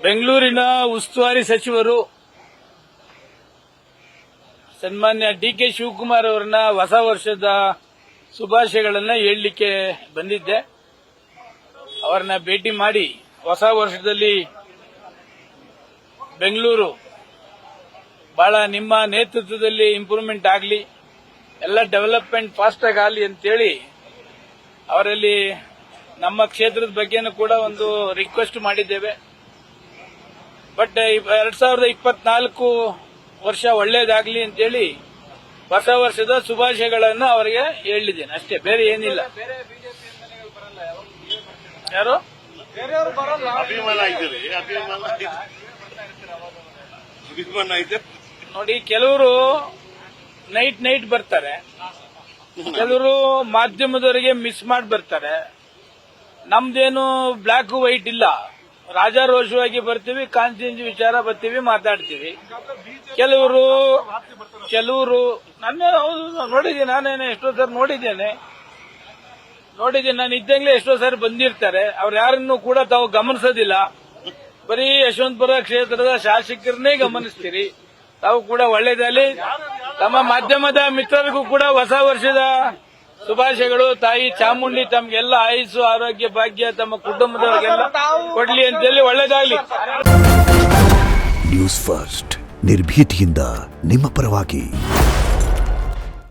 ಬೆಂಗಳೂರಿನ ಉಸ್ತುವಾರಿ ಸಚಿವರು ಸನ್ಮಾನ್ಯ ಡಿ.ಕೆ. ಶಿವಕುಮಾರ್ ಅವರನ್ನ ಹೊಸ ವರ್ಷದ ಶುಭಾಶಯಗಳನ್ನ ಹೇಳಲಿಕ್ಕೆ ಬಂದಿದ್ದೆ. ಅವರನ್ನ ಭೇಟಿ ಮಾಡಿ ಹೊಸ ವರ್ಷದಲ್ಲಿ ಬೆಂಗಳೂರು ಬಹಳ ನಿಮ್ಮ ನೇತೃತ್ವದಲ್ಲಿ ಇಂಪ್ರೂವ್ಮೆಂಟ್ ಆಗಲಿ, ಎಲ್ಲ ಡೆವಲಪ್ಮೆಂಟ್ ಫಾಸ್ಟ್ ಆಗಿ ಆಗಲಿ ಅಂತೇಳಿ ಅವರಲ್ಲಿ ನಮ್ಮ ಕ್ಷೇತ್ರದ ಬಗ್ಗೆನೂ ಕೂಡ ಒಂದು ರಿಕ್ವೆಸ್ಟ್ ಮಾಡಿದ್ದೇವೆ. ಬಟ್ 2024 ವರ್ಷ ಒಳ್ಳೇದಾಗ್ಲಿ ಅಂತೇಳಿ ಹೊಸ ವರ್ಷದ ಶುಭಾಶಯಗಳನ್ನು ಅವರಿಗೆ ಹೇಳಿದ್ದೇನೆ ಅಷ್ಟೇ, ಬೇರೆ ಏನಿಲ್ಲ. ಯಾರು ನೋಡಿ, ಕೆಲವರು ನೈಟ್ ಬರ್ತಾರೆ, ಕೆಲವರು ಮಾಧ್ಯಮದವರಿಗೆ ಮಿಸ್ ಮಾಡಿ ಬರ್ತಾರೆ. ನಮ್ದೇನು ಬ್ಲಾಕ್ ವೈಟ್ ಇಲ್ಲ, ರಾಜಾರೋಷವಾಗಿ ಬರ್ತೀವಿ, ಕಾನ್ಸ್ಟಿಟ್ಯೂನ್ಸಿ ವಿಚಾರ ಬರ್ತೀವಿ, ಮಾತಾಡ್ತೀವಿ. ಕೆಲವರು ನನ್ನ ನೋಡಿದ್ದೀನಿ, ನಾನೇನೆ ಎಷ್ಟೋ ಸರಿ ನೋಡಿದ್ದೇನೆ. ನಾನು ಇದ್ದಂಗ್ಲೇ ಎಷ್ಟೋ ಸಾರಿ ಬಂದಿರ್ತಾರೆ. ಅವ್ರು ಯಾರನ್ನೂ ಕೂಡ ತಾವು ಗಮನಿಸೋದಿಲ್ಲ, ಬರೀ ಯಶವಂತಪುರ ಕ್ಷೇತ್ರದ ಶಾಸಕರನ್ನೇ ಗಮನಿಸ್ತೀರಿ. ತಾವು ಕೂಡ ಒಳ್ಳೇದಲ್ಲಿ ತಮ್ಮ ಮಾಧ್ಯಮದ ಮಿತ್ರರಿಗೂ ಕೂಡ ಹೊಸ ವರ್ಷದ ಶುಭಾಶಯಗಳು. ತಾಯಿ ಚಾಮುಂಡಿ ತಮಗೆಲ್ಲ ಆಯುಸ್ಸು, ಆರೋಗ್ಯ, ಭಾಗ್ಯ ತಮ್ಮ ಕುಟುಂಬದವರಿಗೆಲ್ಲ ಕೊಡ್ಲಿ ಅಂತೇಳಿ ಒಳ್ಳೇದಾಗ್ಲಿ. ನ್ಯೂಸ್ ಫಸ್ಟ್ ನಿರ್ಭೀತಿಯಿಂದ ನಿಮ್ಮ ಪರವಾಗಿ.